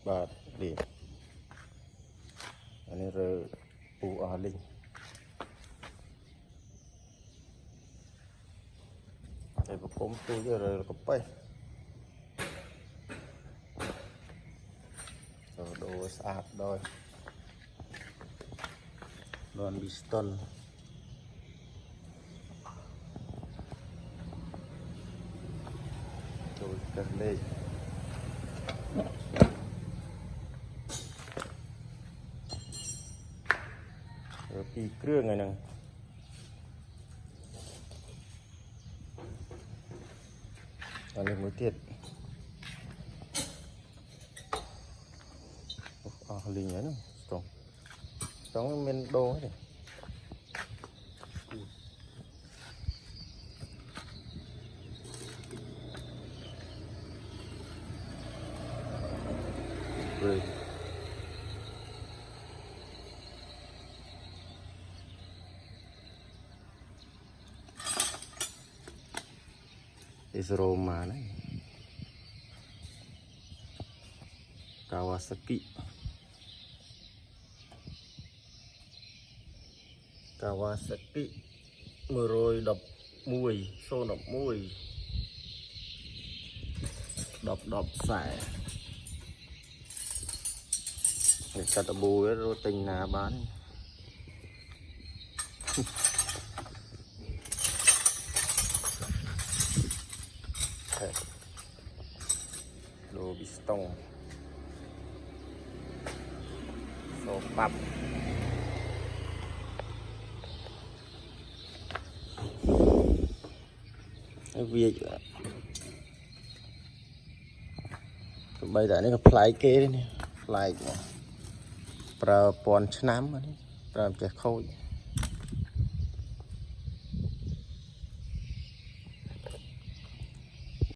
បាទនេះអានេះរើពូអស់លីងតែប្រគំទូចរើកប៉េះចូលដូរស្អាតដល់លន់វីស្តុនចូលកាសលេខពីគ្រឿងហ្នឹងអានេះមួយទៀតអស់លីងហ្នឹងស្ទងមានដូងទេRoma này Kawasaki rồi đập mùi xô đập mùi đập xẻ người ta tập bùi rồi tình là bán đồ piston số bắp việc bây giờ nó fly kê đây nè fly pra pon chám pra chè khôi